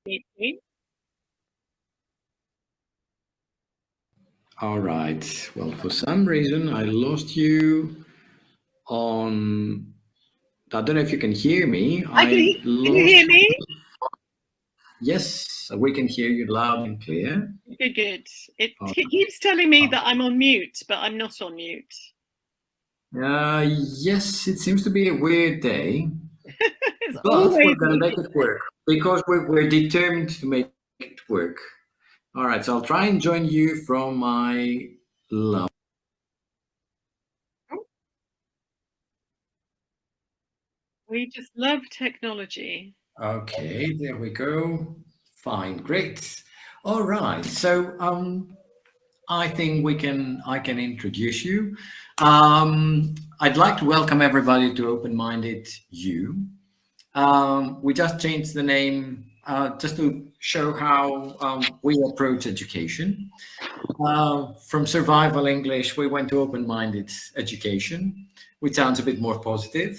Me too. All right. Well, for some reason, I lost you on. I don't know if you can hear me. I Can you hear lost. me? Yes, we can hear you loud and clear. Good, good. It Uh, keeps telling me that I'm on mute, but I'm not on mute. yes, it seems to be a weird day, It's but we're always going to make it work because we're determined to make it work. All right, so I'll try and join you from my love. we just love technology. Okay, there we go. Fine, great. All right, so I think I can introduce you. I'd like to welcome everybody to Open Minded You. We just changed the name just to show how we approach education. From survival English, we went to open minded education, which sounds a bit more positive.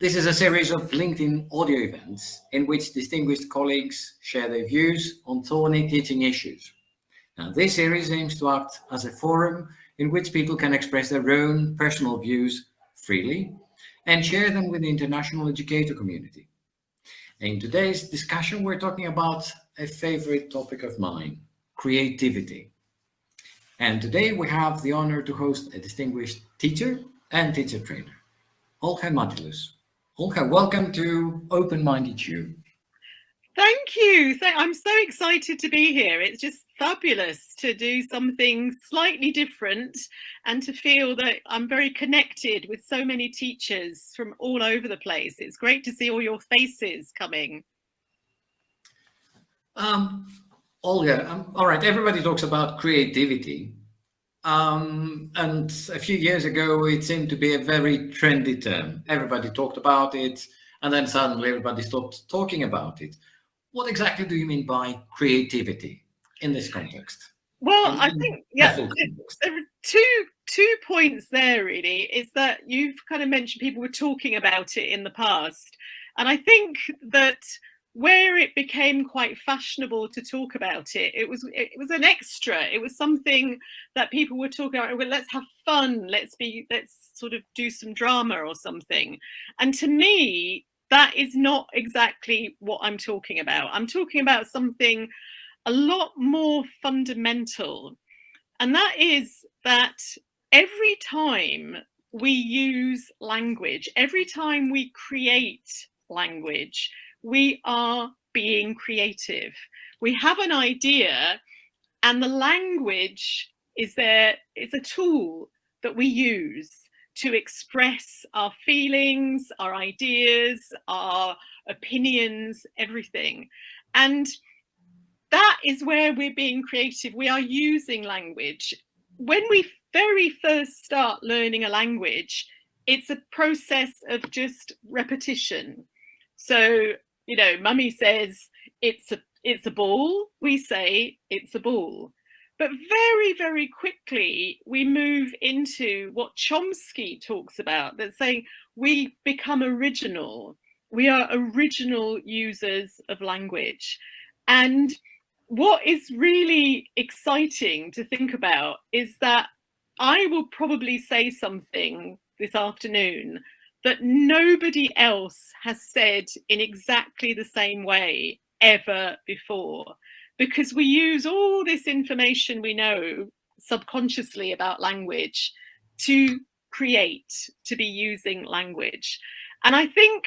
This is a series of LinkedIn audio events in which distinguished colleagues share their views on thorny teaching issues. Now, this series aims to act as a forum in which people can express their own personal views freely and share them with the international educator community. In today's discussion, we're talking about a favorite topic of mine, creativity. And today we have the honor to host a distinguished teacher and teacher trainer, Olga Madylus. Olga, welcome to Open Minded You. Thank you. I'm so excited to be here. It's just fabulous to do something slightly different and to feel that I'm very connected with so many teachers from all over the place. It's great to see all your faces coming. Um, Olga, all right, everybody talks about creativity. And a few years ago, it seemed to be a very trendy term. Everybody talked about it, and then suddenly everybody stopped talking about it. What exactly do you mean by creativity in this context? Well, I In think, the yeah, full context. there are two points there really. Is that you've kind of mentioned people were talking about it in the past, and I think that where it became quite fashionable to talk about it, it was an extra. It was something that people were talking about. Well, let's have fun. Let's sort of do some drama or something. And to me, that is not exactly what I'm talking about. I'm talking about something a lot more fundamental. And that is that every time we use language, every time we create language, we are being creative. We have an idea, and the language is there, it's a tool that we use to express our feelings, our ideas, our opinions, everything. And that is where we're being creative. We are using language. When we very first start learning a language, it's a process of just repetition. So, mummy says it's a ball, we say it's a ball. But very, very quickly, we move into what Chomsky talks about, that's saying we become original. We are original users of language. And what is really exciting to think about is that I will probably say something this afternoon that nobody else has said in exactly the same way ever before, because we use all this information we know subconsciously about language to create, to be using language. And I think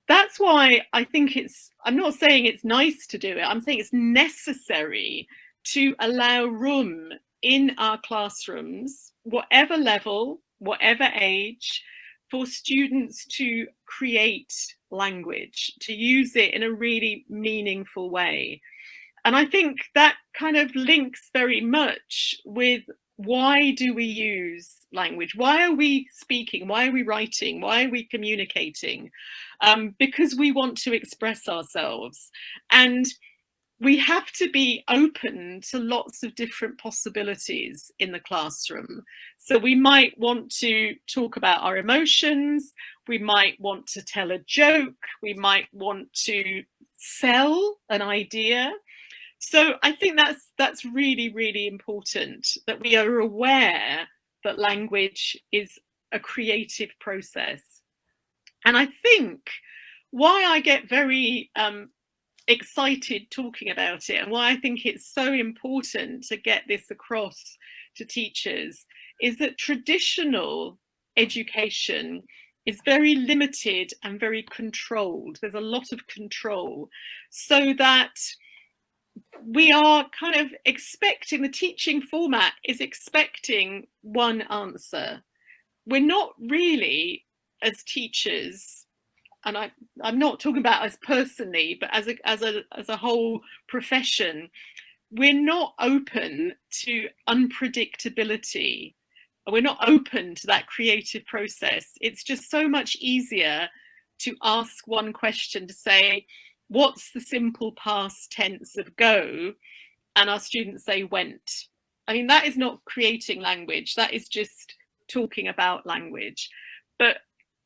that's why I think I'm not saying it's nice to do it, I'm saying it's necessary to allow room in our classrooms, whatever level, whatever age, for students to create language, to use it in a really meaningful way. And I think that kind of links very much with, why do we use language? Why are we speaking? Why are we writing? Why are we communicating? Because we want to express ourselves. And we have to be open to lots of different possibilities in the classroom. So we might want to talk about our emotions. We might want to tell a joke. We might want to sell an idea. So I think that's really, really important, that we are aware that language is a creative process. And I think why I get very excited talking about it, and why I think it's so important to get this across to teachers, is that traditional education is very limited and very controlled. There's a lot of control, so that we are kind of expecting, the teaching format is expecting one answer. We're not really, as teachers, and I'm not talking about us personally, but as a whole profession, we're not open to unpredictability. We're not open to that creative process. It's just so much easier to ask one question, to say, what's the simple past tense of go? And our students say went. I mean, that is not creating language. That is just talking about language. But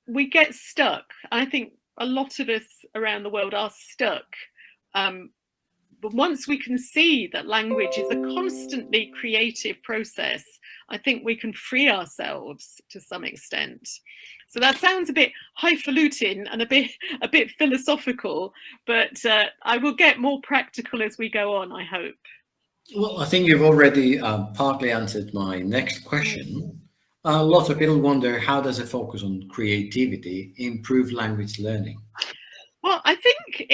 we get stuck. I think a lot of us around the world are stuck. But once we can see that language is a constantly creative process, I think we can free ourselves to some extent. So that sounds a bit highfalutin and a bit philosophical, but I will get more practical as we go on, I hope. Well, I think you've already partly answered my next question. Lots of people wonder, how does a focus on creativity improve language learning? Well, I think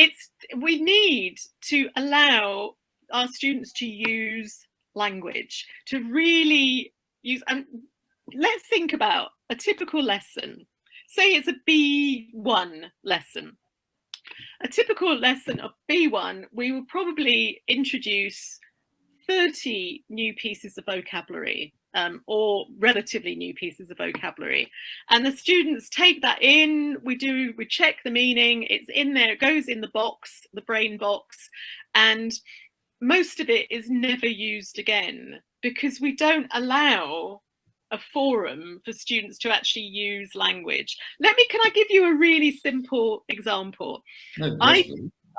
we need to allow our students to use language, to really use, and let's think about a typical lesson. Say it's a B1 lesson. A typical lesson of B1, we will probably introduce 30 new pieces of vocabulary, or relatively new pieces of vocabulary, and the students take that in. We check the meaning, it's in there, it goes in the box, the brain box, and most of it is never used again, because we don't allow a forum for students to actually use language. Can I give you a really simple example? No, yes,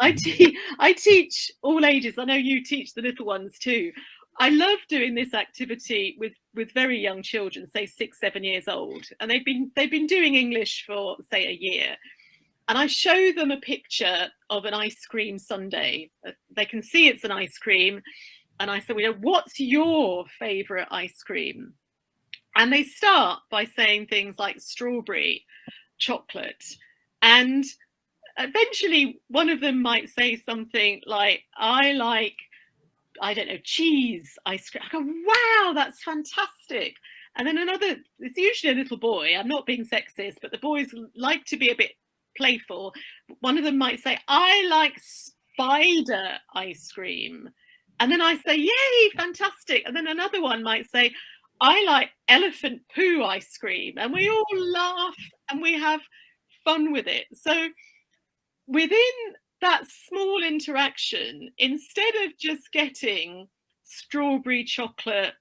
I teach all ages. I know you teach the little ones too. I love doing this activity with very young children, say 6, 7 years old, and they've been doing English for, say, a year. And I show them a picture of an ice cream sundae. They can see it's an ice cream, and I say, well, what's your favourite ice cream? And they start by saying things like strawberry, chocolate, and eventually one of them might say something like, I like, I don't know, cheese ice cream. I go, wow, that's fantastic. And then another, it's usually a little boy, I'm not being sexist, but the boys like to be a bit playful. One of them might say, I like spider ice cream. And then I say, yay, fantastic. And then another one might say, I like elephant poo ice cream. And we all laugh and we have fun with it. So within that small interaction, instead of just getting strawberry, chocolate,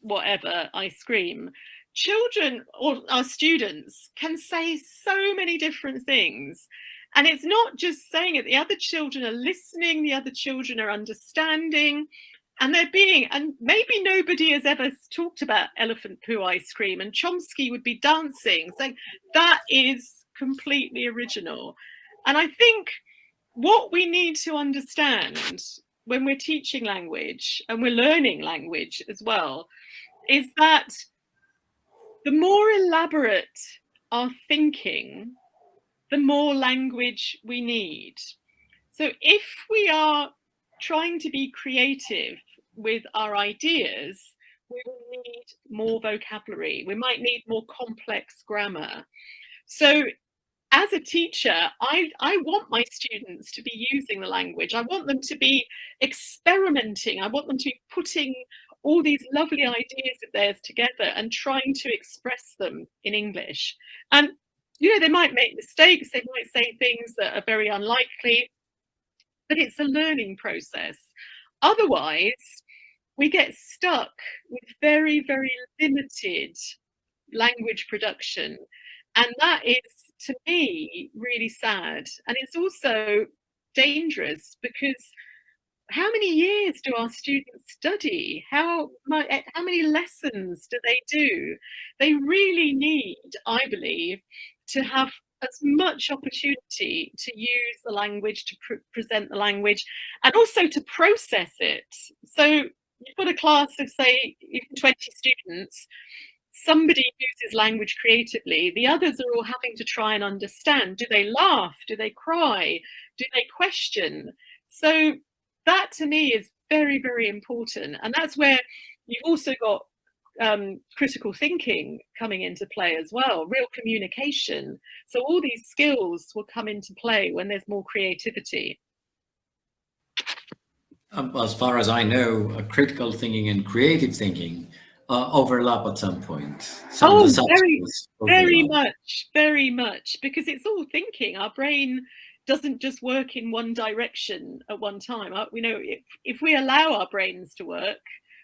whatever ice cream, children or our students can say so many different things. And it's not just saying it, the other children are listening, the other children are understanding, and and maybe nobody has ever talked about elephant poo ice cream, and Chomsky would be dancing, saying that is completely original. And I think what we need to understand when we're teaching language, and we're learning language as well, is that the more elaborate our thinking, the more language we need. So if we are trying to be creative with our ideas, we will need more vocabulary. We might need more complex grammar. So as a teacher, I want my students to be using the language. I want them to be experimenting. I want them to be putting all these lovely ideas of theirs together and trying to express them in English. And, they might make mistakes. They might say things that are very unlikely, but it's a learning process. Otherwise, we get stuck with very, very limited language production. And that is, to me, really sad. And it's also dangerous, because how many years do our students study? How many lessons do they do? They really need, I believe, to have as much opportunity to use the language, to present the language, and also to process it. So you've got a class of, say, 20 students. Somebody uses language creatively. The others are all having to try and understand. Do they laugh? Do they cry? Do they question? So that to me is very, very important. And that's where you've also got critical thinking coming into play as well, real communication. So all these skills will come into play when there's more creativity. As far as I know, critical thinking and creative thinking overlap at some point. Some of the subjects overlap. Very much, because it's all thinking. Our brain doesn't just work in one direction at one time. We know if we allow our brains to work,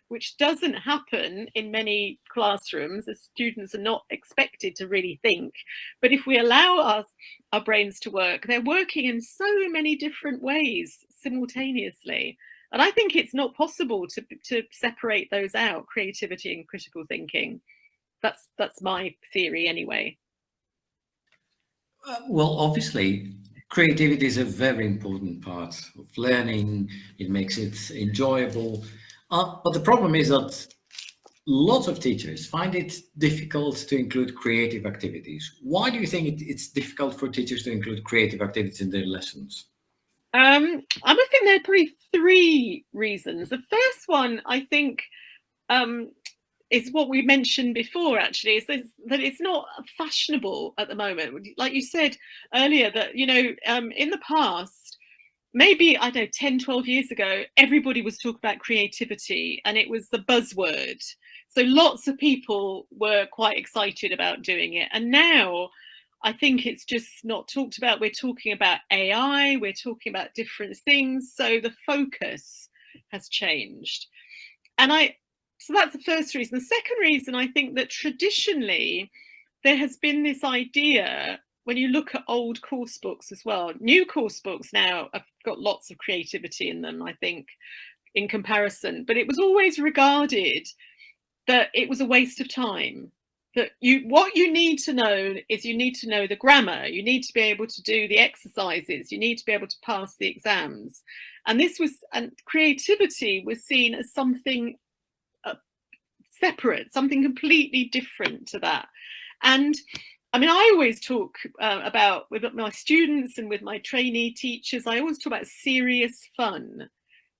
which doesn't happen in many classrooms, the students are not expected to really think. But if we allow our brains to work, they're working in so many different ways simultaneously. And I think it's not possible to separate those out, creativity and critical thinking. That's my theory anyway. Well, obviously, creativity is a very important part of learning. It makes it enjoyable. But the problem is that lots of teachers find it difficult to include creative activities. Why do you think it's difficult for teachers to include creative activities in their lessons? I think there are probably three reasons. The first one, I think, is what we mentioned before, actually, is that it's not fashionable at the moment. Like you said earlier, that, you know, in the past, maybe, I don't know, 10, 12 years ago, everybody was talking about creativity and it was the buzzword. So lots of people were quite excited about doing it. And now I think it's just not talked about. We're talking about AI, we're talking about different things. So the focus has changed. So that's the first reason. The second reason, I think that traditionally there has been this idea, when you look at old course books as well, new course books now have got lots of creativity in them, I think, in comparison, but it was always regarded that it was a waste of time. That what you need to know is you need to know the grammar, you need to be able to do the exercises, you need to be able to pass the exams. And creativity was seen as something separate, something completely different to that. And I mean, I always talk about, with my students and with my trainee teachers, I always talk about serious fun.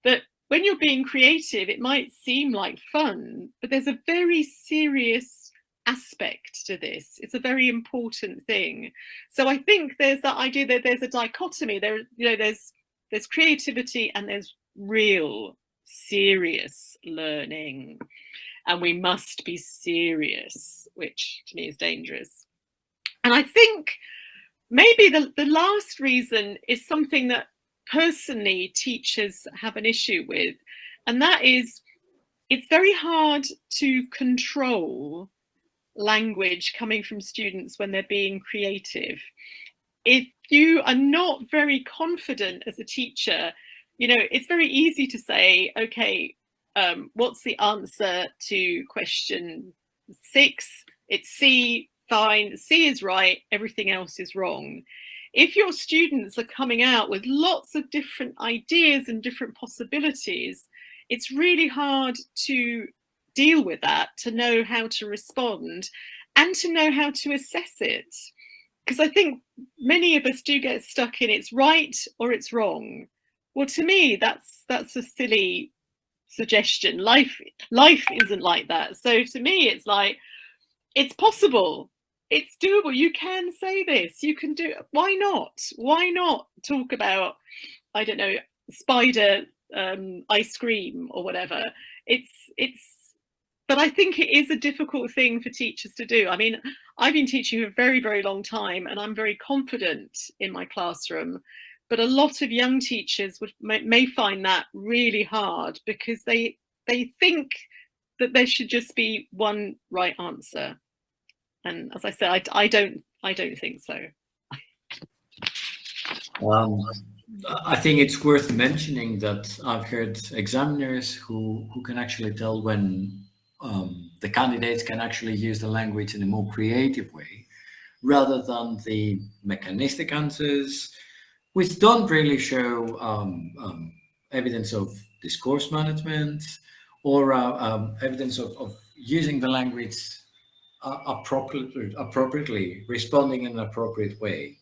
That when you're being creative, it might seem like fun, but there's a very serious aspect to this. It's a very important thing. So I think there's that idea that there's a dichotomy. There's creativity and there's real serious learning. And we must be serious, which to me is dangerous. And I think maybe the last reason is something that personally teachers have an issue with, and that is it's very hard to control language coming from students when they're being creative. If you are not very confident as a teacher, you know, it's very easy to say, okay, what's the answer to question 6? It's C, fine, C is right, everything else is wrong. If your students are coming out with lots of different ideas and different possibilities, it's really hard to deal with that, to know how to respond and to know how to assess it. Because I think many of us do get stuck in it's right or it's wrong. Well, to me, that's a silly suggestion. Life isn't like that. So to me, it's like, it's possible, it's doable, you can say this, you can do it. Why not talk about, I don't know, spider ice cream or whatever. But I think it is a difficult thing for teachers to do. I mean, I've been teaching for a very, very long time and I'm very confident in my classroom. But a lot of young teachers may find that really hard because they think that there should just be one right answer. And as I said, I don't think so. I think it's worth mentioning that I've heard examiners who can actually tell when the candidates can actually use the language in a more creative way rather than the mechanistic answers, which don't really show evidence of discourse management or evidence of using the language appropriately, responding in an appropriate way.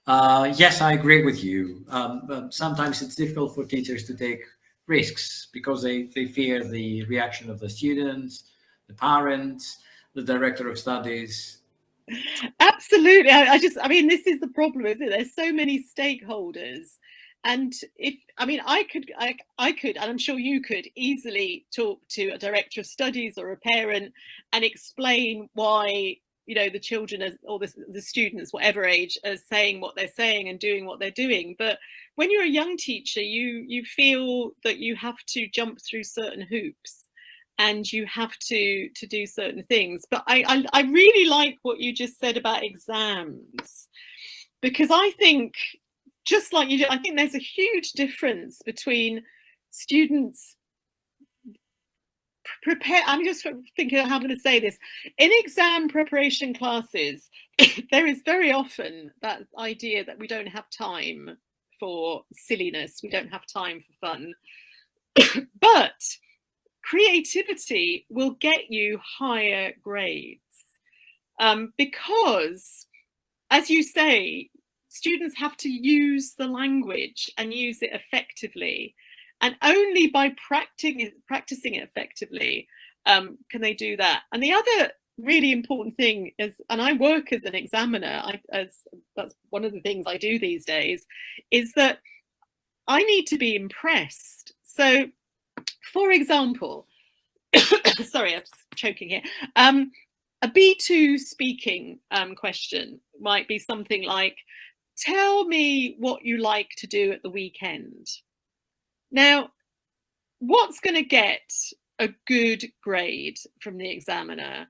Yes, I agree with you. But sometimes it's difficult for teachers to take risks because they fear the reaction of the students, the parents, the director of studies. Absolutely. I mean, this is the problem, isn't it? There's so many stakeholders. And if, I mean, I could, and I'm sure you could easily talk to a director of studies or a parent and explain why, you know, the children or the students, whatever age, are saying what they're saying and doing what they're doing. But when you're a young teacher, you feel that you have to jump through certain hoops and you have to do certain things. But I really like what you just said about exams, because I think, just like you did, I think there's a huge difference between students prepare. I'm just thinking how I'm going to say this. In exam preparation classes, there is very often that idea that we don't have time for silliness, we don't have time for fun. But creativity will get you higher grades, because, as you say, students have to use the language and use it effectively, and only by practicing it effectively can they do that. And the other really important thing is, and I work as an examiner, that's one of the things I do these days, is that I need to be impressed. So, for example, sorry, I'm choking here. A B2 speaking question might be something like, tell me what you like to do at the weekend. Now, what's going to get a good grade from the examiner?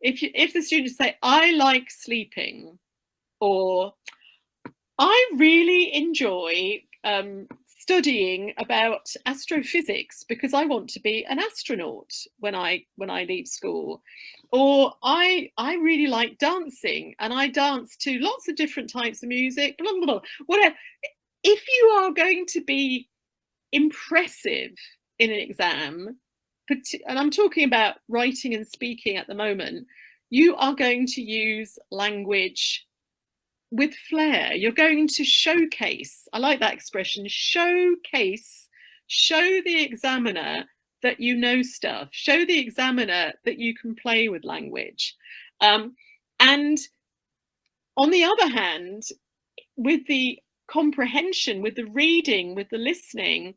If the students say, I like sleeping, or I really enjoy studying about astrophysics because I want to be an astronaut when I leave school, or I really like dancing and I dance to lots of different types of music, blah, blah, blah, whatever. If you are going to be impressive in an exam, and I'm talking about writing and speaking at the moment, you are going to use language with flair. You're going to showcase, I like that expression, showcase, show the examiner that you know stuff, show the examiner that you can play with language. And on the other hand, with the comprehension, with the reading, with the listening,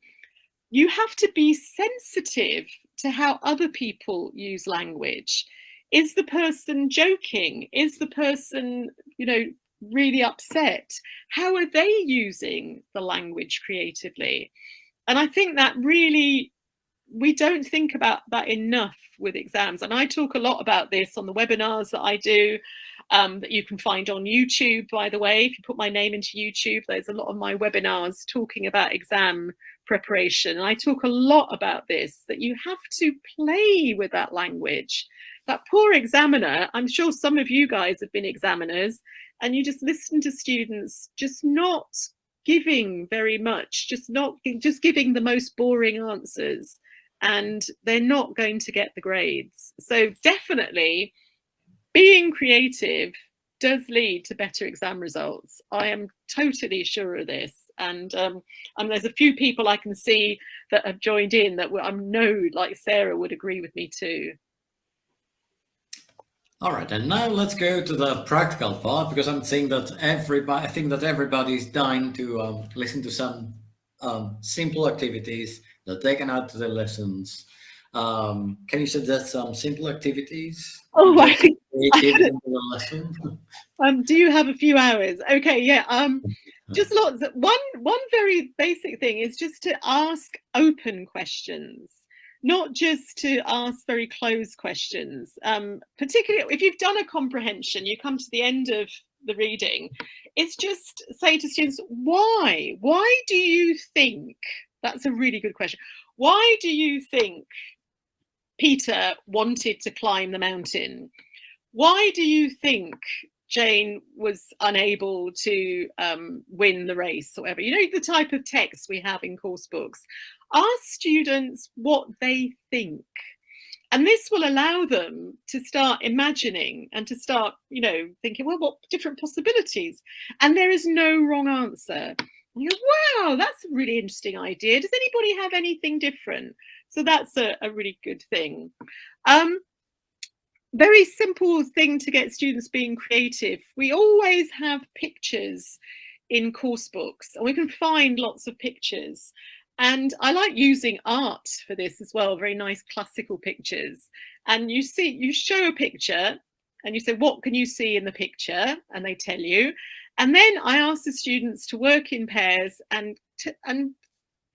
you have to be sensitive to how other people use language. Is the person joking? Is the person, you know, really upset? How are they using the language creatively? And I think that really, we don't think about that enough with exams. And I talk a lot about this on the webinars that I do, that you can find on YouTube, by the way. If you put my name into YouTube, there's a lot of my webinars talking about exam preparation. And I talk a lot about this, that you have to play with that language. That poor examiner, I'm sure some of you guys have been examiners, and you just listen to students just not giving very much, just giving the most boring answers, and they're not going to get the grades. So definitely being creative does lead to better exam results. I am totally sure of this. And there's a few people I can see that have joined in that I know, like Sarah, would agree with me too. All right, and now let's go to the practical part, because I'm saying that I think that everybody's dying to listen to some simple activities that they can add to their lessons. Can you suggest some simple activities? Oh my! Creativity into the lesson. Do you have a few hours? Okay, yeah. Just lots. One very basic thing is just to ask open questions, not just to ask very closed questions. Particularly if you've done a comprehension, you come to the end of the reading, it's just say to students, why do you think, that's a really good question, why do you think Peter wanted to climb the mountain? Why do you think Jane was unable to win the race or whatever? You know, the type of text we have in course books. Ask students what they think. And this will allow them to start imagining and to start, you know, thinking, well, what different possibilities? And there is no wrong answer. And you go, wow, that's a really interesting idea. Does anybody have anything different? So that's a really good thing. Very simple thing to get students being creative. We always have pictures in course books, and we can find lots of pictures. And I like using art for this as well, very nice classical pictures. And you show a picture and you say, what can you see in the picture? And they tell you. And then I ask the students to work in pairs and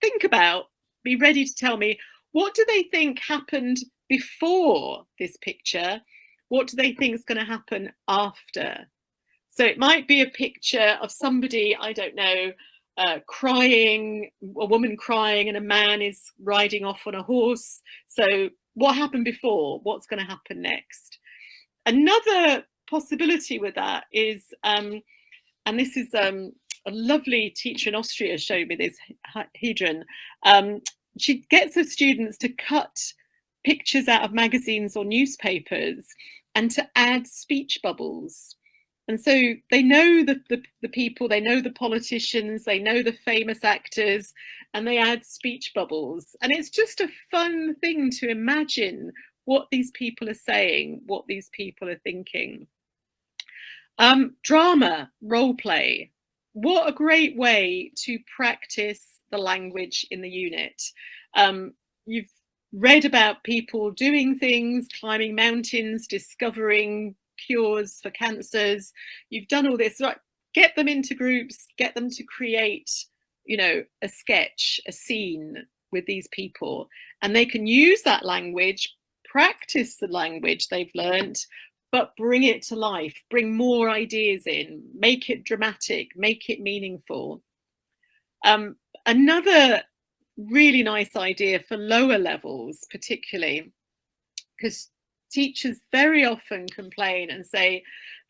think about, be ready to tell me, what do they think happened before this picture? What do they think is going to happen after? So it might be a picture of somebody, I don't know, crying, a woman crying, and a man is riding off on a horse. So what happened before? What's going to happen next? Another possibility with that is, and this is a lovely teacher in Austria showed me this, Hedron. She gets her students to cut pictures out of magazines or newspapers and to add speech bubbles. And so they know the people, they know the politicians, they know the famous actors, and they add speech bubbles. And it's just a fun thing to imagine what these people are saying, what these people are thinking. Drama, role play. What a great way to practice the language in the unit. You've read about people doing things, climbing mountains, discovering cures for cancers. You've done all this, right? Get them into groups, get them to create, you know, a sketch, a scene with these people, and they can use that language, practice the language they've learned, but bring it to life, bring more ideas in, make it dramatic, make it meaningful. Another really nice idea for lower levels, particularly, because teachers very often complain and say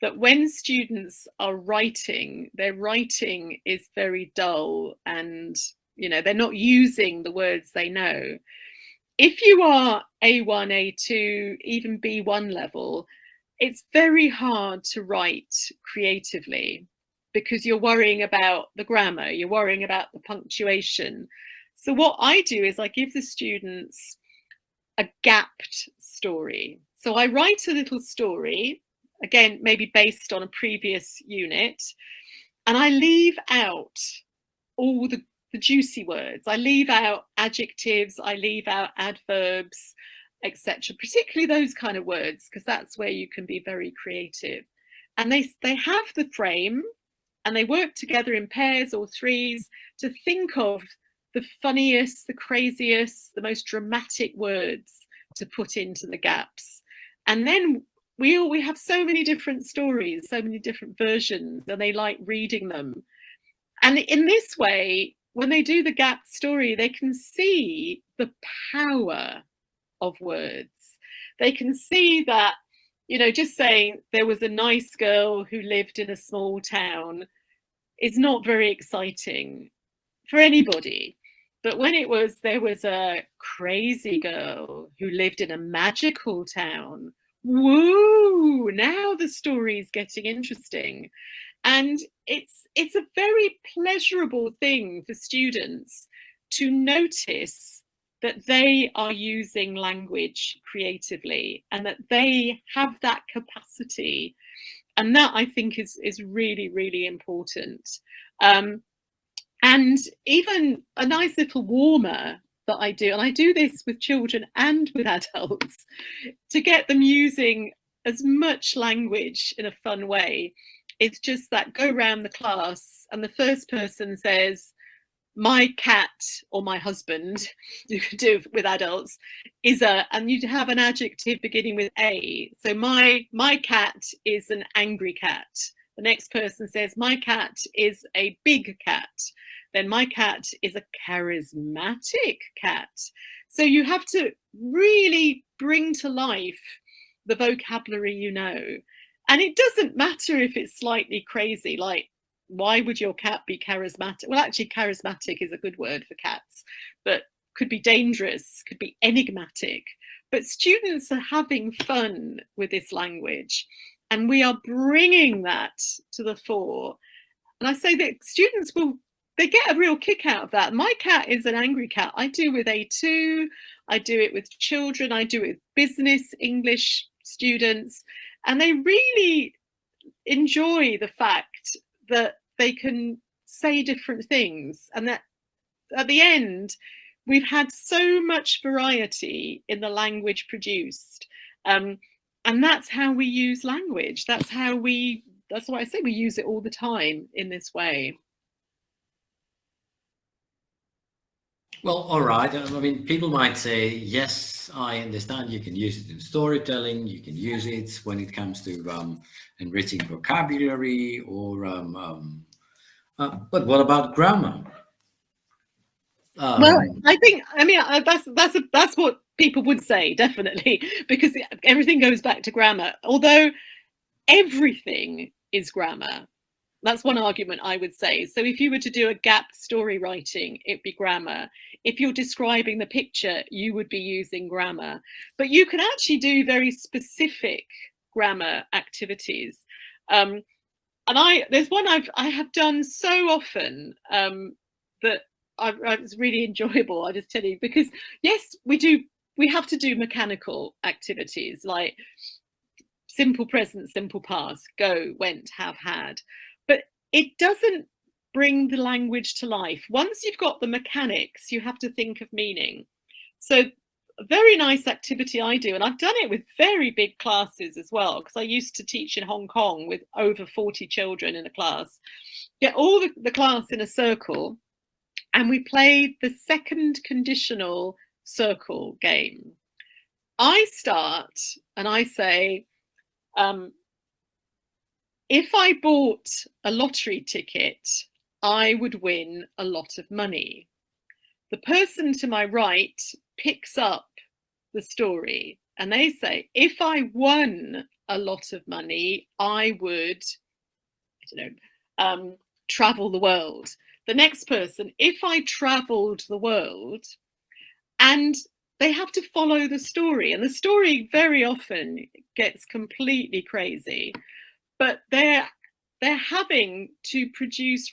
that when students are writing, their writing is very dull and, you know, they're not using the words they know. If you are A1, A2, even B1 level, it's very hard to write creatively because you're worrying about the grammar, you're worrying about the punctuation. So what I do is I give the students a gapped story. So I write a little story, again, maybe based on a previous unit, and I leave out all the juicy words. I leave out adjectives, I leave out adverbs, etc., particularly those kind of words, because that's where you can be very creative. And they have the frame, and they work together in pairs or threes to think of the funniest, the craziest, the most dramatic words to put into the gaps. And then we have so many different stories, so many different versions, and they like reading them. And in this way, when they do the gap story, they can see the power of words. They can see that, you know, just saying there was a nice girl who lived in a small town is not very exciting for anybody. But when it was, there was a crazy girl who lived in a magical town, woo, now the story's getting interesting. And it's a very pleasurable thing for students to notice that they are using language creatively and that they have that capacity. And that, I think, is really, really important. And even a nice little warmer that I do, and I do this with children and with adults, to get them using as much language in a fun way. It's just that go around the class and the first person says, my cat or my husband, you could do with adults, is a, and you have an adjective beginning with A. So my cat is an angry cat. The next person says, my cat is a big cat. Then my cat is a charismatic cat. So you have to really bring to life the vocabulary you know. And it doesn't matter if it's slightly crazy, like, why would your cat be charismatic? Well, actually, charismatic is a good word for cats, but could be dangerous, could be enigmatic. But students are having fun with this language, and we are bringing that to the fore. And I say that students they get a real kick out of that. My cat is an angry cat. I do with A2, I do it with children, I do it with business English students, and they really enjoy the fact that they can say different things, and that at the end we've had so much variety in the language produced, and that's how we use language. That's why I say we use it all the time in this way. Well, all right. I mean, people might say, yes, I understand you can use it in storytelling, you can use it when it comes to enriching vocabulary, or but what about grammar? Well, I mean, that's what people would say, definitely, because everything goes back to grammar, although everything is grammar. That's one argument I would say. So if you were to do a gap story writing, it'd be grammar. If you're describing the picture, you would be using grammar. But you can actually do very specific grammar activities. And there's one I have done so often that it's really enjoyable. I just tell you, because yes, we have to do mechanical activities like simple present, simple past, go, went, have, had. But it doesn't bring the language to life. Once you've got the mechanics, you have to think of meaning. So a very nice activity I do, and I've done it with very big classes as well, because I used to teach in Hong Kong with over 40 children in a class. Get all the class in a circle, and we played the second conditional circle game. I start and I say, if I bought a lottery ticket, I would win a lot of money. The person to my right picks up the story and they say, if I won a lot of money, I would, travel the world. The next person, if I traveled the world, and they have to follow the story. And the story very often gets completely crazy, but they're having to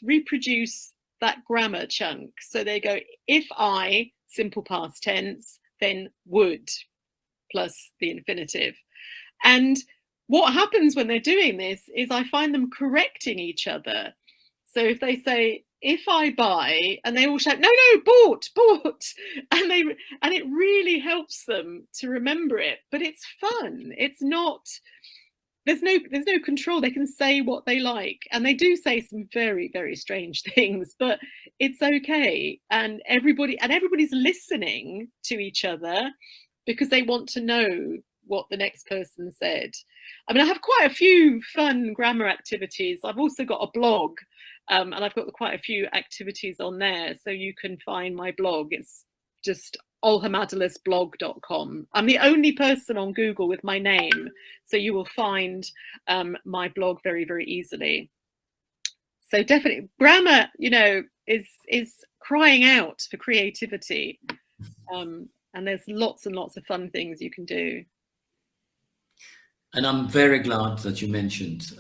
reproduce that grammar chunk. So they go, if I, simple past tense, then would, plus the infinitive. And what happens when they're doing this is I find them correcting each other. So if they say, if I buy, and they all shout, no, bought, and it really helps them to remember it. But it's fun. It's not, there's no control. They can say what they like, and they do say some very, very strange things, but it's okay. And everybody's listening to each other because they want to know what the next person said. I mean, I have quite a few fun grammar activities. I've also got a blog, and I've got quite a few activities on there. So you can find my blog. It's just olhamadylus.blog.com. I'm the only person on Google with my name, so you will find my blog very, very easily. So definitely, grammar, is crying out for creativity, and there's lots and lots of fun things you can do. And I'm very glad that you mentioned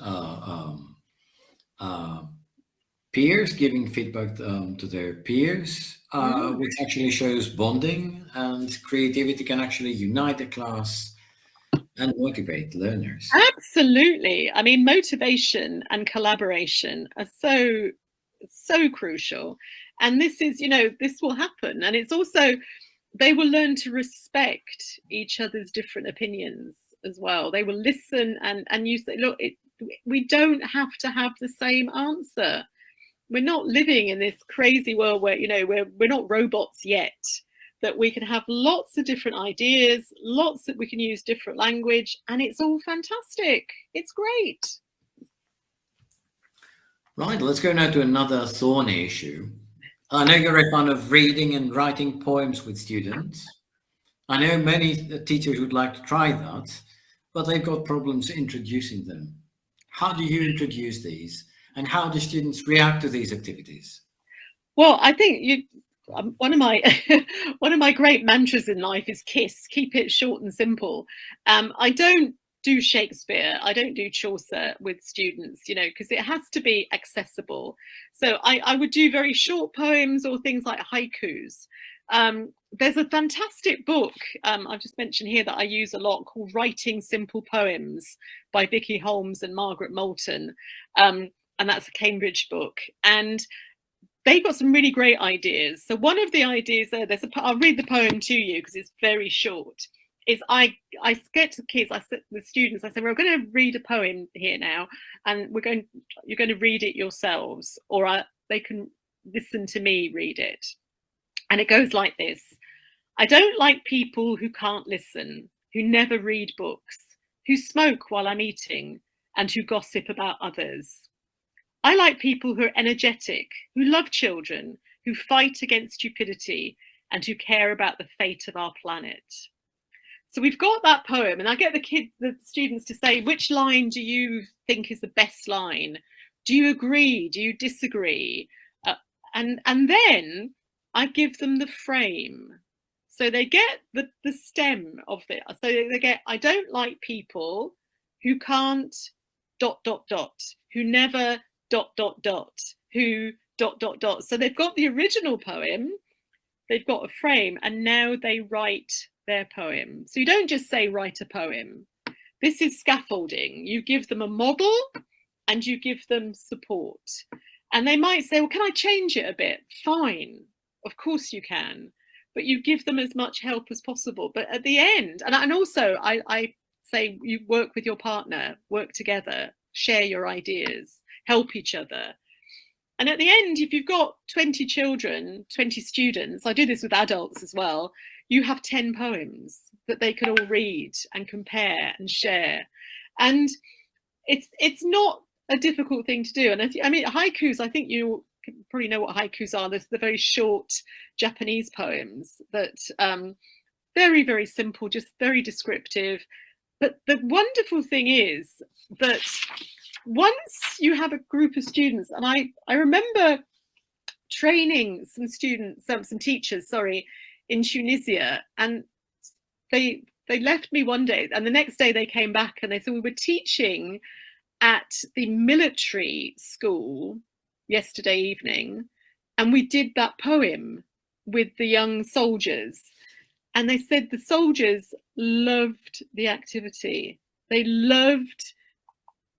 peers giving feedback to their peers, which actually shows bonding, and creativity can actually unite the class and motivate learners. Absolutely. I mean, motivation and collaboration are so crucial. And this is, this will happen. And it's also, they will learn to respect each other's different opinions as well. They will listen and you say, look, we don't have to have the same answer. We're not living in this crazy world where, we're not robots yet, that we can have lots of different ideas, lots that we can use different language, and it's all fantastic. It's great. Right, let's go now to another thorny issue. I know you're very fond of reading and writing poems with students. I know many teachers would like to try that, but they've got problems introducing them. How do you introduce these, and how do students react to these activities? Well, I think one of my one of my great mantras in life is KISS, keep it short and simple. I don't do Shakespeare, I don't do Chaucer with students, you know, because it has to be accessible. So I would do very short poems or things like haikus. There's a fantastic book I've just mentioned here that I use a lot called Writing Simple Poems by Vicky Holmes and Margaret Moulton. And that's a Cambridge book. And they've got some really great ideas. So one of the ideas I'll read the poem to you because it's very short. Is I get to the kids, I said the students, I said, we're going to read a poem here now, and you're going to read it yourselves, or they can listen to me read it. And it goes like this: I don't like people who can't listen, who never read books, who smoke while I'm eating, and who gossip about others. I like people who are energetic, who love children, who fight against stupidity, and who care about the fate of our planet. So we've got that poem, and I get the students to say, which line do you think is the best line? Do you agree? Do you disagree? And then I give them the frame. So they get the stem of it. So they get, I don't like people who can't ... who never ... who ... So they've got the original poem, they've got a frame, and now they write their poem. So you don't just say write a poem. This is scaffolding. You give them a model and you give them support. And they might say, well, can I change it a bit? Fine, of course you can. But you give them as much help as possible. But at the end, and also I say you work with your partner, work together, share your ideas, help each other. And at the end, if you've got 20 children, 20 students, I do this with adults as well, you have 10 poems that they can all read and compare and share. And it's not a difficult thing to do. And I mean, haikus, I think you probably know what haikus are. There's the very short Japanese poems that very, very simple, just very descriptive. But the wonderful thing is that once you have a group of students, and I remember training some students, some teachers, sorry, in Tunisia, and they left me one day, and the next day they came back and they said, we were teaching at the military school yesterday evening, and we did that poem with the young soldiers. And they said the soldiers loved the activity. They loved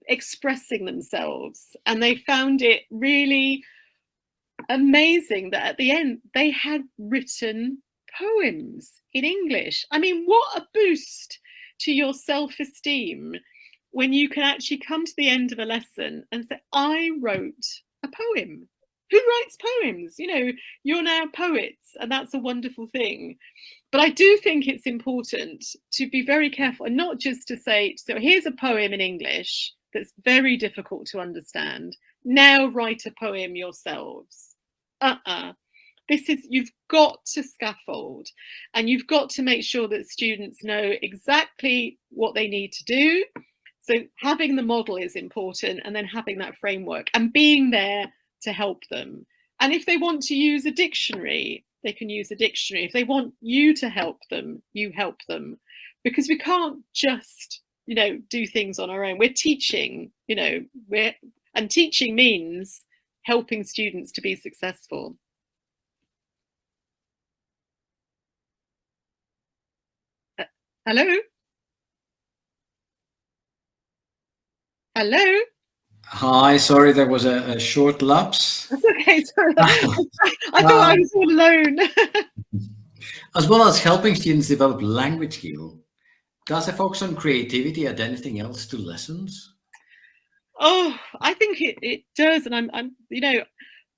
expressing themselves, and they found it really amazing that at the end they had written poems in English. I mean, what a boost to your self-esteem when you can actually come to the end of a lesson and say, I wrote a poem. Who writes poems? You know, you're now poets, and that's a wonderful thing. But I do think it's important to be very careful, and not just to say, so here's a poem in English that's very difficult to understand. Now write a poem yourselves. This is, you've got to scaffold, and you've got to make sure that students know exactly what they need to do. So having the model is important, and then having that framework and being there to help them. And if they want to use a dictionary, they can use a dictionary. If they want you to help them, you help them, because we can't just, you know, do things on our own. We're teaching, you know, and teaching means helping students to be successful. Hello? Hello? Hi, sorry, there was a short lapse. That's okay, sorry. I thought I was all alone. As well as helping students develop language skill, does it focus on creativity and anything else to lessons? Oh, I think it does. And I'm, you know,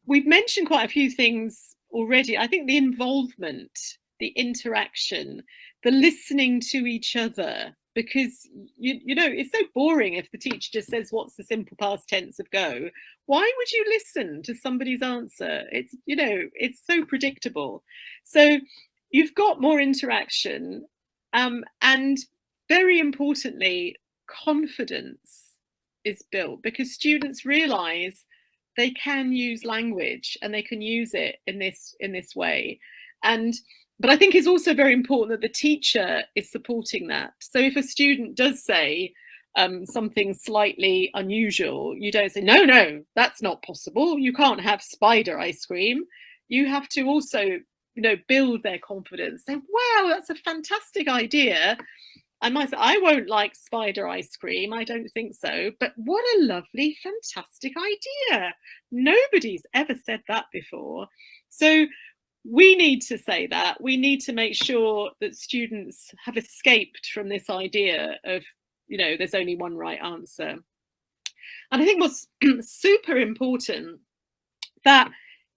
we've mentioned quite a few things already. I think the involvement, the interaction, the listening to each other, because you know it's so boring if the teacher just says what's the simple past tense of go. Why would you listen to somebody's answer? It's, you know, it's so predictable. So you've got more interaction, and very importantly, confidence is built because students realize they can use language and they can use it in this way. And but I think it's also very important that the teacher is supporting that. So if a student does say something slightly unusual, you don't say, no, no, that's not possible. You can't have spider ice cream. You have to also, you know, build their confidence. Say, wow, that's a fantastic idea. I might say, I won't like spider ice cream. I don't think so. But what a lovely, fantastic idea. Nobody's ever said that before. So we need to say that. We need to make sure that students have escaped from this idea of, you know, there's only one right answer. And I think what's super important, that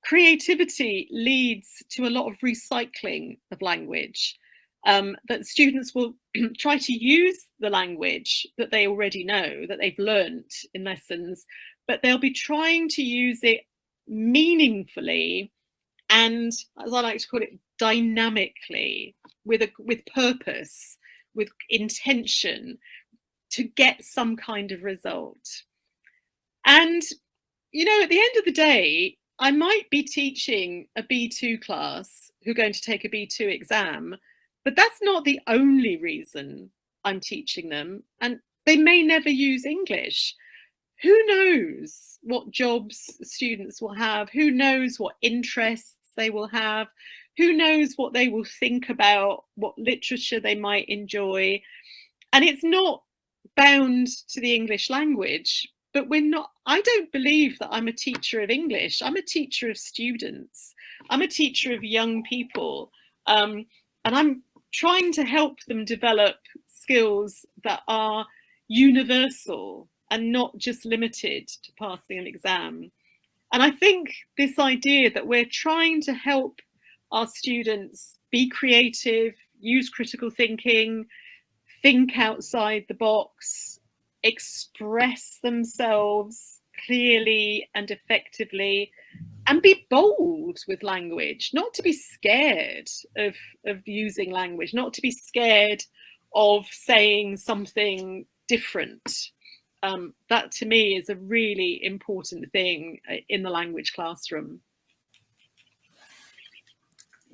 creativity leads to a lot of recycling of language. That students will try to use the language that they already know, that they've learnt in lessons, but they'll be trying to use it meaningfully and, as I like to call it, dynamically, with purpose, with intention, to get some kind of result. And, you know, at the end of the day, I might be teaching a B2 class who are going to take a B2 exam, but that's not the only reason I'm teaching them. And they may never use English. Who knows what jobs students will have? Who knows what interests they will have? Who knows what they will think about, what literature they might enjoy? And it's not bound to the English language, but I don't believe that I'm a teacher of English. I'm a teacher of students. I'm a teacher of young people. And I'm trying to help them develop skills that are universal and not just limited to passing an exam. And I think this idea that we're trying to help our students be creative, use critical thinking, think outside the box, express themselves clearly and effectively, and be bold with language, not to be scared of using language, not to be scared of saying something different. That to me is a really important thing in the language classroom.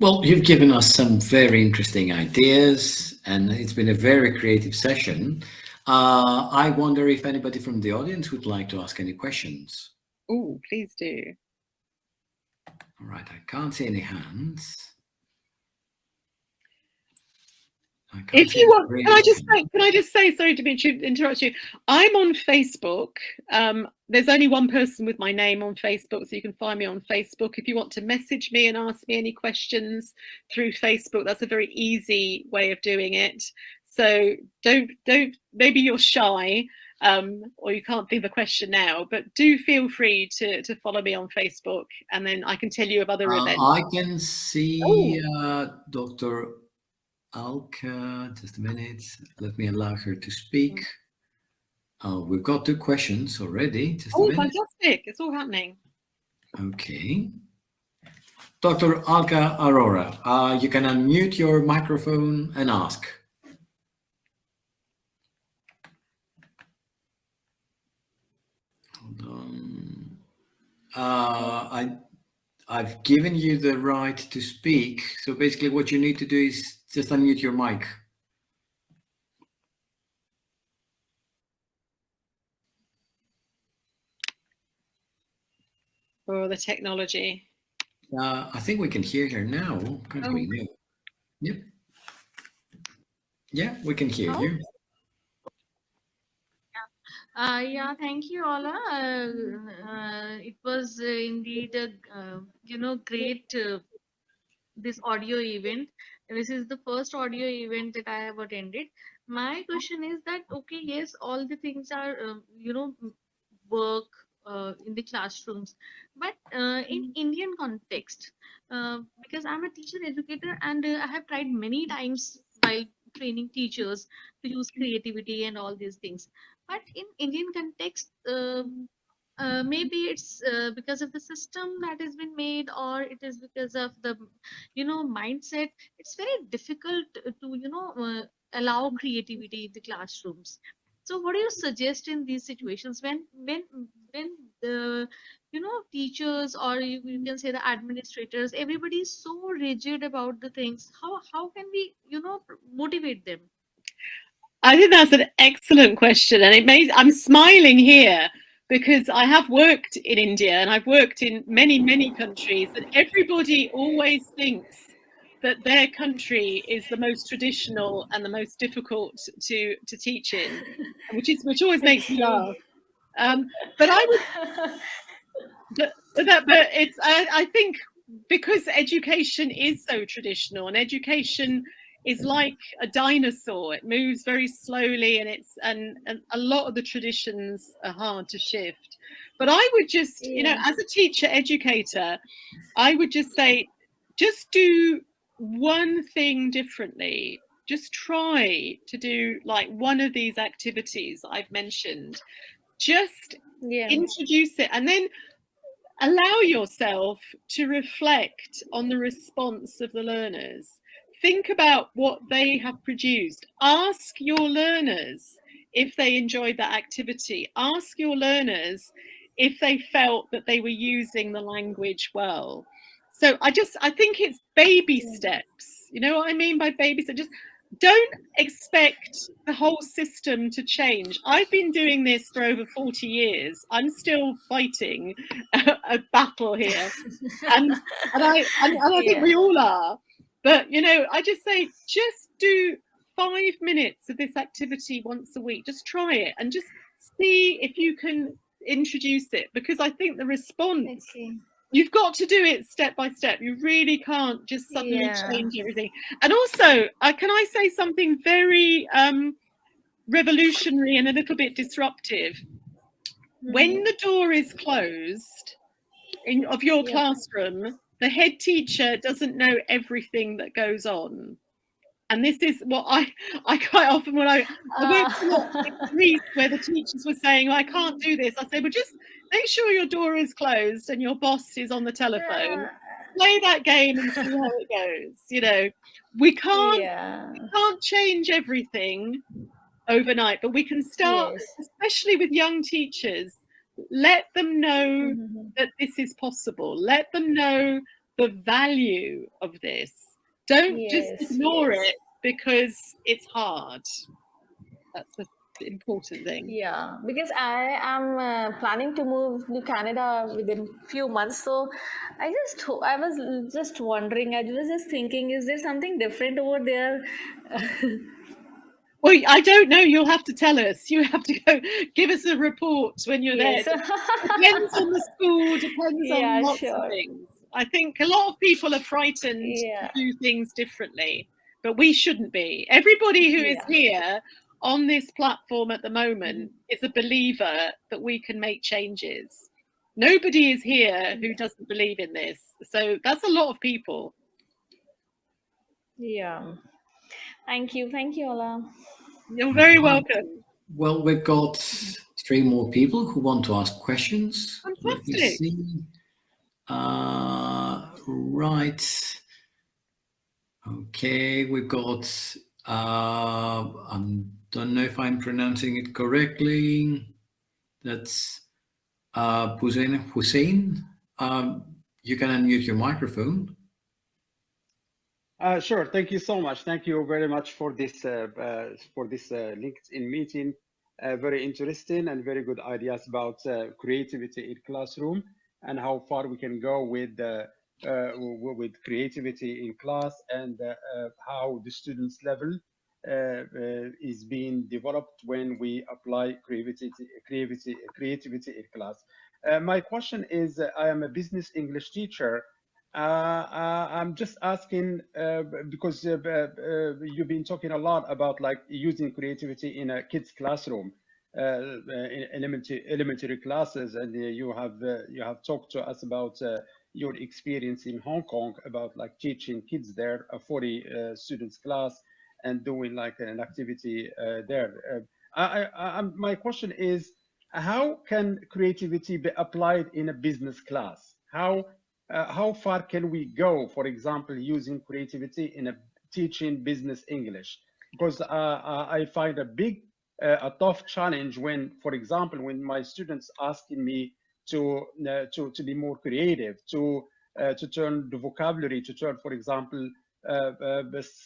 Well, you've given us some very interesting ideas, and it's been a very creative session. I wonder if anybody from the audience would like to ask any questions. Oh, please do. All right, I can't see any hands. If you want, can I just say, sorry to interrupt you. I'm on Facebook. There's only one person with my name on Facebook, so you can find me on Facebook. If you want to message me and ask me any questions through Facebook, that's a very easy way of doing it. So don't, maybe you're shy, or you can't think of a question now, but do feel free to follow me on Facebook, and then I can tell you of other events. I can see Dr. Alka, just a minute. Let me allow her to speak. We've got 2 questions already. Just a minute. Fantastic. It's all happening. Okay. Dr. Alka Aurora, you can unmute your microphone and ask. Hold on. I've given you the right to speak. So basically what you need to do is just unmute your mic. For the technology. I think we can hear her now, can't we? No. Yep. Yeah, we can hear you. Yeah, thank you, Ola. It was indeed a great this audio event. This is the first audio event that I have attended. My question is that, okay, yes, all the things are work in the classrooms, but in Indian context, because I'm a teacher educator and I have tried many times while training teachers to use creativity and all these things. But in Indian context, maybe it's because of the system that has been made, or it is because of the mindset. It's very difficult to allow creativity in the classrooms. So what do you suggest in these situations when the teachers, or you can say the administrators, everybody is so rigid about the things? How can we motivate them? I think that's an excellent question, and I'm smiling here because I have worked in India and I've worked in many countries, and everybody always thinks that their country is the most traditional and the most difficult to teach in, which always makes me Okay. laugh. But I would, but it's I think because education is so traditional, and education is like a dinosaur, it moves very slowly, and a lot of the traditions are hard to shift. But I would just, Yeah. as a teacher educator, I would just say, just do one thing differently. Just try to do like one of these activities I've mentioned. Just Yeah. introduce it, and then allow yourself to reflect on the response of the learners. Think about what they have produced. Ask your learners if they enjoyed that activity. Ask your learners if they felt that they were using the language well. So I think it's baby steps. You know what I mean by baby steps? Just don't expect the whole system to change. I've been doing this for over 40 years. I'm still fighting a battle here, and I think Yeah. we all are. But I just say, just do 5 minutes of this activity once a week. Just try it and just see if you can introduce it, because I think the response, Okay. you've got to do it step by step. You really can't just suddenly Yeah. change everything. And also, can I say something very revolutionary and a little bit disruptive? When the door is closed of your Yep. classroom, the head teacher doesn't know everything that goes on. And this is what I quite often, when I worked a lot in Greece where the teachers were saying, I can't do this. I say, well, just make sure your door is closed and your boss is on the telephone. Play that game and see how it goes. We can't Yeah. change everything overnight, but we can start, Yes. especially with young teachers, let them know Mm-hmm. that this is possible. Let them know the value of this. Don't just Yes. ignore Yes. it because it's hard. That's the important thing. Yeah, because I am planning to move to Canada within few months. So I was just wondering, I was just thinking, is there something different over there? Well, I don't know. You'll have to tell us. You have to go give us a report when you're there. Yes. Depends on the school, depends on Yeah, lots of sure. things. I think a lot of people are frightened to Yeah. do things differently, but we shouldn't be. Everybody who is Yeah. here on this platform at the Mhm. moment is a believer that we can make changes. Nobody is here who Yeah. doesn't believe in this. So that's a lot of people. Yeah. Thank you. Thank you, Ola. You're very Right. welcome. Well, we've got 3 more people who want to ask questions. Let me Fantastic. see. Right. Okay, we've got, I don't know if I'm pronouncing it correctly. That's Hussein. You can unmute your microphone. Sure. Thank you so much. Thank you very much for this LinkedIn meeting. Very interesting and very good ideas about creativity in classroom and how far we can go with creativity in class, and how the students level is being developed when we apply creativity in class. My question is, I am a business English teacher. I'm just asking because you've been talking a lot about like using creativity in a kid's classroom, in elementary classes, and you have talked to us about your experience in Hong Kong about like teaching kids there, a 40 students class, and doing like an activity there. My question is, how can creativity be applied in a business class? How far can we go, for example, using creativity in a teaching business English? Because I find a tough challenge when, for example, when my students asking me to be more creative, to turn the vocabulary, to turn, for example,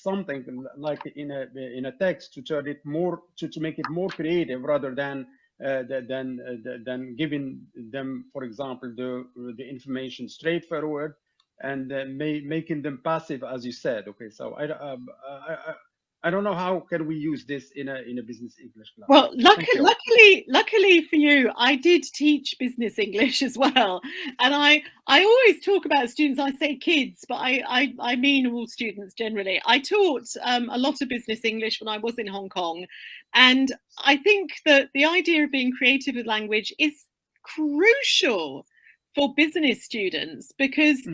something like in a text, to turn it more, to make it more creative rather than giving them, for example, the information straightforward, and making them passive, as you said. Okay, so I don't know how can we use this in a business English class. Well, Thank you. luckily for you, I did teach business English as well, and I always talk about students. I say kids, but I mean all students generally. I taught a lot of business English when I was in Hong Kong, and I think that the idea of being creative with language is crucial for business students because,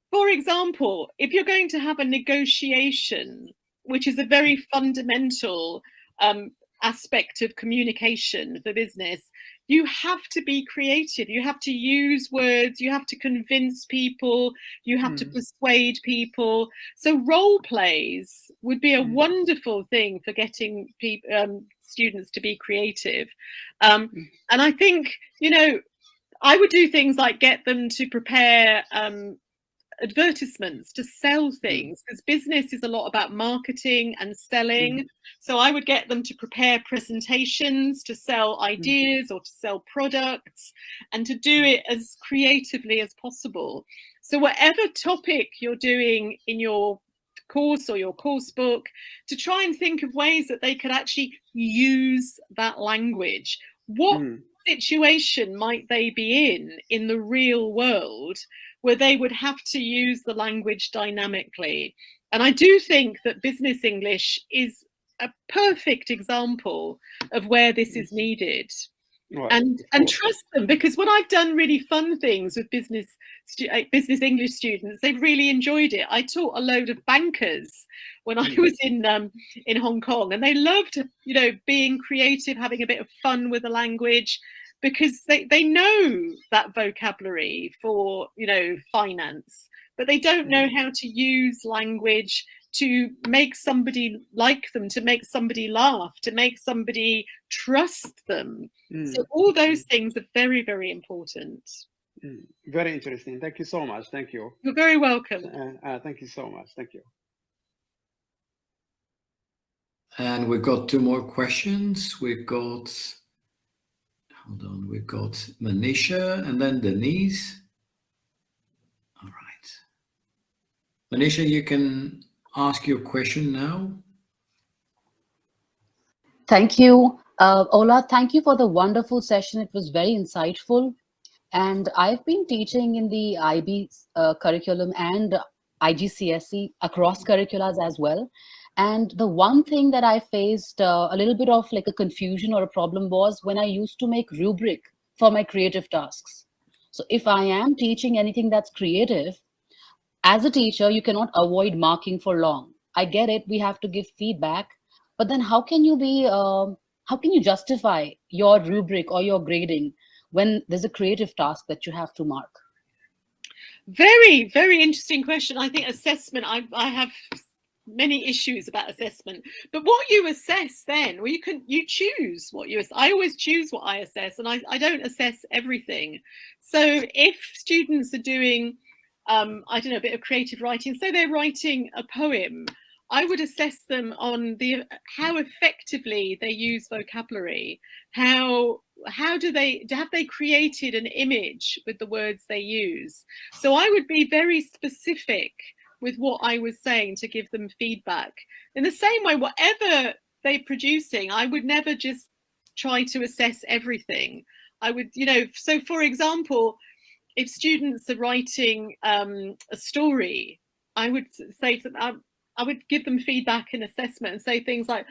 for example, if you're going to have a negotiation, which is a very fundamental aspect of communication for business, you have to be creative. You have to use words, you have to convince people, you have to persuade people. So role plays would be a wonderful thing for getting students to be creative. And I think, you know, I would do things like get them to prepare advertisements to sell things, because business is a lot about marketing and selling. So I would get them to prepare presentations to sell ideas or to sell products, and to do it as creatively as possible. So whatever topic you're doing in your course or your course book, to try and think of ways that they could actually use that language. What situation might they be in the real world where they would have to use the language dynamically? And I do think that business English is a perfect example of where this is needed. And trust them, because when I've done really fun things with business English students, they've really enjoyed it. I taught a load of bankers when I was in Hong Kong, and they loved, you know, being creative, having a bit of fun with the language, because they know that vocabulary for, you know, finance, but they don't know how to use language to make somebody like them, to make somebody laugh, to make somebody trust them. So all those things are very, very important. Very interesting. Thank you so much. Thank you. You're very welcome. Thank you so much. Thank you. And we've got two more questions. We've got Manisha and then Denise. All right. Manisha, you can ask your question now. Thank you. Ola, thank you for the wonderful session. It was very insightful. And I've been teaching in the IB curriculum and IGCSE across curriculums as well. And the one thing that I faced a little bit of like a confusion or a problem was when I used to make rubric for my creative tasks. So if I am teaching anything that's creative, as a teacher, you cannot avoid marking for long. I get it, we have to give feedback, but then how can you justify your rubric or your grading when there's a creative task that you have to mark? Very, very interesting question. I think assessment, I have many issues about assessment, but what you assess then, well, you choose what you assess. I always choose what I assess, and I don't assess everything. So if students are doing I don't know, a bit of creative writing, so they're writing a poem, I would assess them on how effectively they use vocabulary, have they created an image with the words they use. So I would be very specific with what I was saying to give them feedback. In the same way, whatever they're producing, I would never just try to assess everything. I would, you know, so for example, if students are writing a story, I would say to them, I would give them feedback and assessment and say things like,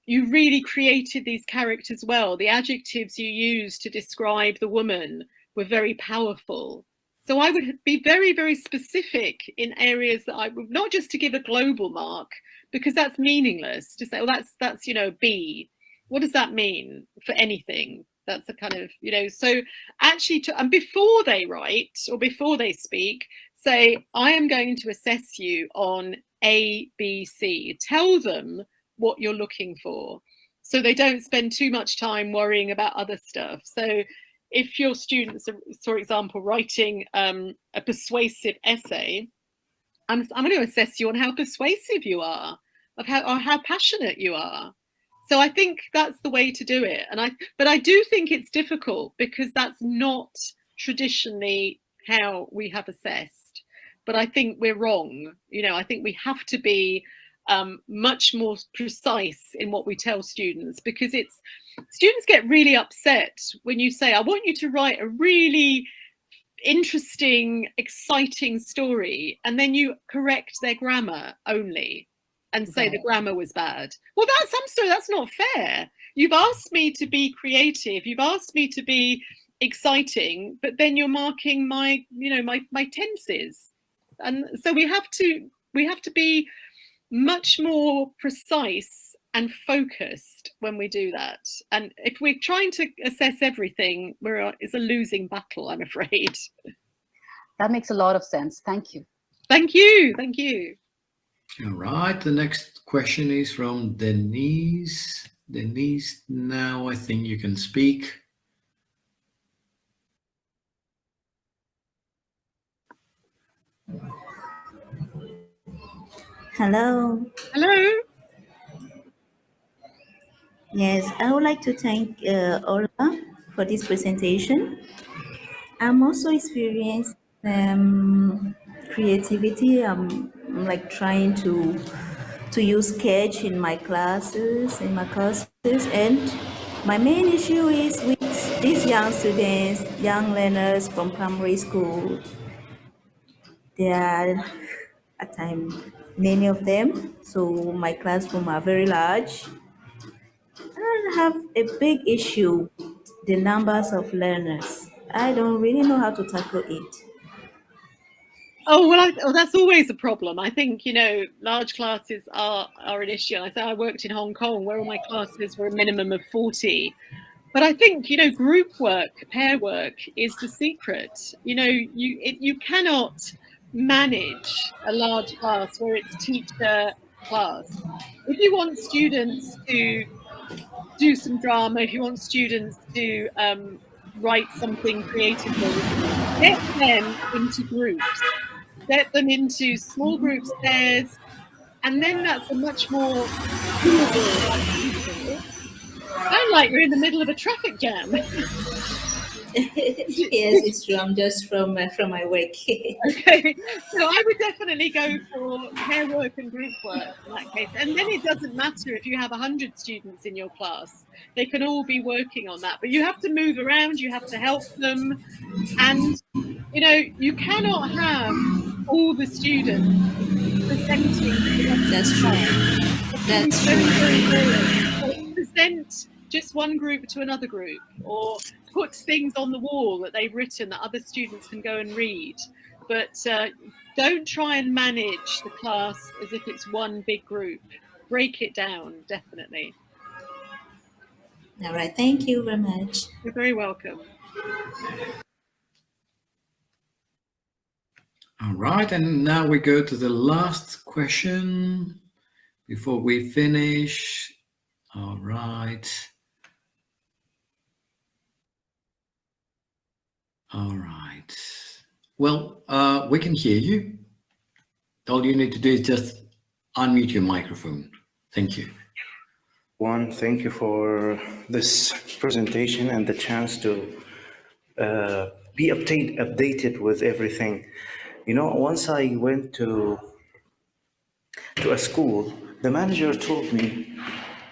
you really created these characters well. The adjectives you used to describe the woman were very powerful. So I would be very, very specific in areas that I would, not just to give a global mark, because that's meaningless to say, well, that's B. What does that mean for anything? That's a kind of, so actually and before they write or before they speak, say, I am going to assess you on A, B, C. Tell them what you're looking for, so they don't spend too much time worrying about other stuff. So if your students are, for example, writing a persuasive essay, I'm going to assess you on how persuasive you are, or how passionate you are. So I think that's the way to do it. But I do think it's difficult because that's not traditionally how we have assessed. But I think we're wrong. I think we have to be much more precise in what we tell students, because students get really upset when you say, I want you to write a really interesting, exciting story, and then you correct their grammar only and say the grammar was bad. Well, that's not fair. You've asked me to be creative, you've asked me to be exciting, but then you're marking my tenses. And so we have to be much more precise and focused when we do that. And if we're trying to assess everything, it's a losing battle, I'm afraid. That makes a lot of sense. Thank you. Thank you. Thank you. All right. The next question is from Denise. Denise, now I think you can speak. Hello. Hello. Yes, I would like to thank Ola for this presentation. I'm also experienced creativity. I'm like trying to use sketch in my classes, and my main issue is with these young students, young learners from primary school. There are at times many of them, so my classroom are very large. I have a big issue with the numbers of learners. I don't really know how to tackle it. Oh, well, that's always a problem. I think, large classes are an issue. I worked in Hong Kong where all my classes were a minimum of 40. But I think, group work, pair work is the secret. You cannot manage a large class where it's teacher class. If you want students to do some drama, if you want students to write something creatively, get them into groups, get them into small groups, pairs, and then that's a much more doable activity. Sound like you're in the middle of a traffic jam. Yes, it's true. I'm just from my work. Okay, so I would definitely go for pair work and group work in that case. And then it doesn't matter if you have 100 students in your class, they can all be working on that. But you have to move around, you have to help them. And, you cannot have all the students presenting to the rest of That's the true. class. That's Very, true. very boring. So present just one group to another group, or put things on the wall that they've written that other students can go and read. But don't try and manage the class as if it's one big group. Break it down, definitely. All right. Thank you very much. You're very welcome. All right. And now we go to the last question before we finish. All right. All right. Well, we can hear you. All you need to do is just unmute your microphone. Thank you. Thank you for this presentation and the chance to be updated with everything. Once I went to a school, the manager told me,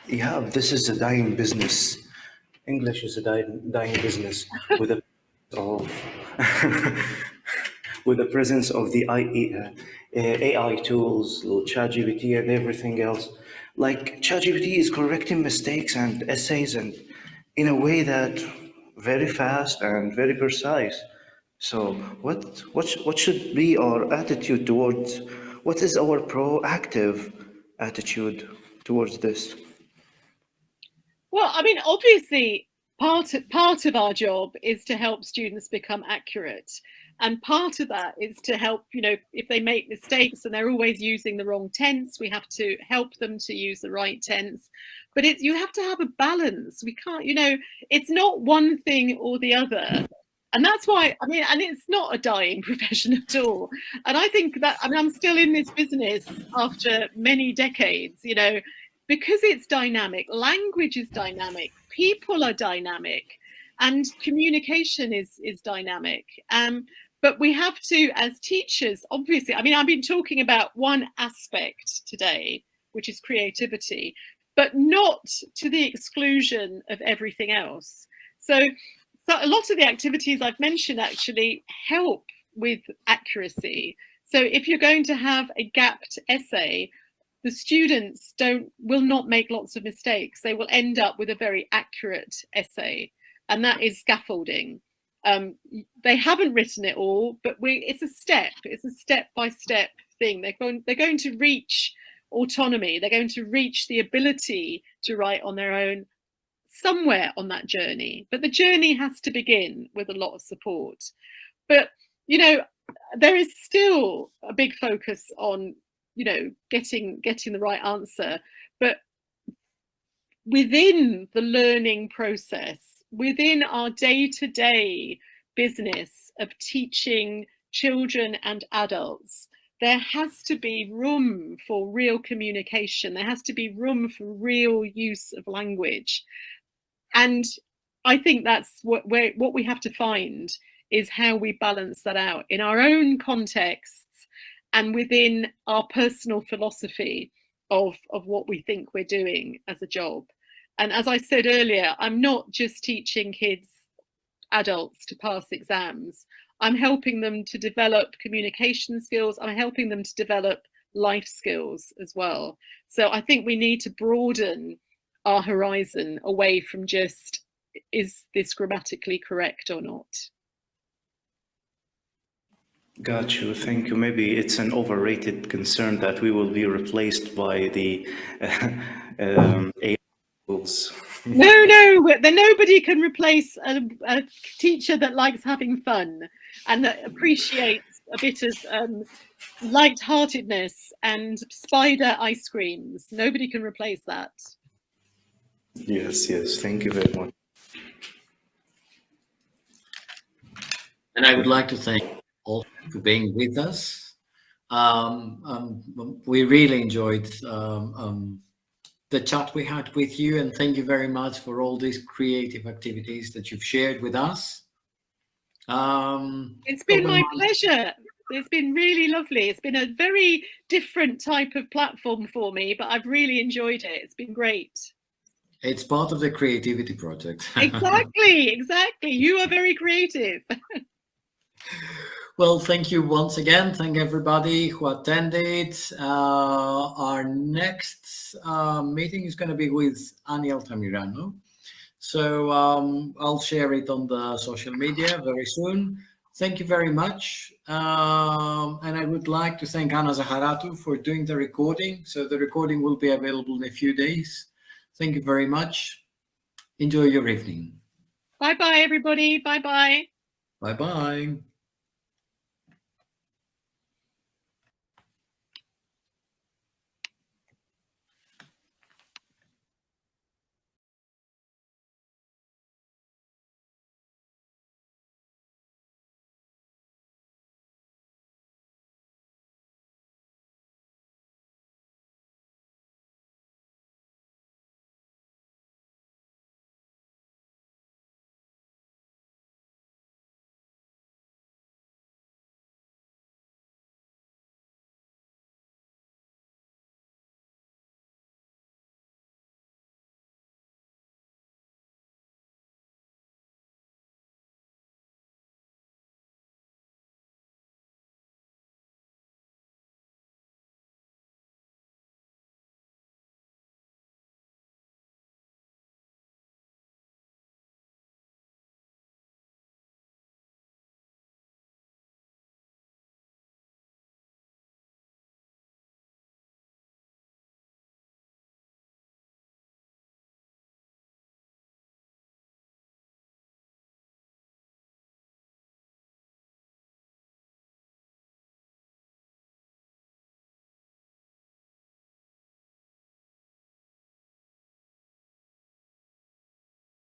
"Yeah, this is a dying business. English is a dying business with a of with the presence of the AI tools, ChatGPT and everything else. Like ChatGPT is correcting mistakes and essays and in a way that very fast and very precise. So what should be our attitude towards, what is our proactive attitude towards this? Well, I mean, obviously, part of our job is to help students become accurate, and part of that is to help, you know, if they make mistakes and they're always using the wrong tense, we have to help them to use the right tense. But it's, you have to have a balance. We can't, you know, it's not one thing or the other. And that's why, I mean, and it's not a dying profession at all. And I think that, I mean, I'm still in this business after many decades, you know, because it's dynamic. Language is dynamic, people are dynamic, and communication is dynamic. But we have to, as teachers, obviously, I mean, I've been talking about one aspect today, which is creativity, but not to the exclusion of everything else. So a lot of the activities I've mentioned actually help with accuracy. So if you're going to have a gapped essay, the students will not make lots of mistakes. They will end up with a very accurate essay, and that is scaffolding. They haven't written it all, but it's a step-by-step thing. They're going to reach autonomy. They're going to reach the ability to write on their own somewhere on that journey. But the journey has to begin with a lot of support. But, you know, there is still a big focus on, you know, getting the right answer. But within the learning process, within our day-to-day business of teaching children and adults, there has to be room for real communication. There has to be room for real use of language. And I think that's what we have to find, is how we balance that out in our own contexts and within our personal philosophy of what we think we're doing as a job. And as I said earlier, I'm not just teaching kids, adults, to pass exams. I'm helping them to develop communication skills. I'm helping them to develop life skills as well. So I think we need to broaden our horizon away from just, is this grammatically correct or not? Got you. Thank you. Maybe it's an overrated concern that we will be replaced by the AI tools. No, nobody can replace a teacher that likes having fun and that appreciates a bit of light-heartedness and spider ice creams. Nobody can replace that. Yes, yes. Thank you very much. And I would like to thank all for being with us. We really enjoyed the chat we had with you, and thank you very much for all these creative activities that you've shared with us. It's been my pleasure. It's been really lovely. It's been a very different type of platform for me, but I've really enjoyed it. It's been great. It's part of the creativity project. Exactly. You are very creative. Well, thank you once again. Thank everybody who attended. Our next meeting is going to be with Ani Altamirano. So I'll share it on the social media very soon. Thank you very much. And I would like to thank Anna Zaharatu for doing the recording. So the recording will be available in a few days. Thank you very much. Enjoy your evening. Bye-bye, everybody. Bye-bye. Bye-bye.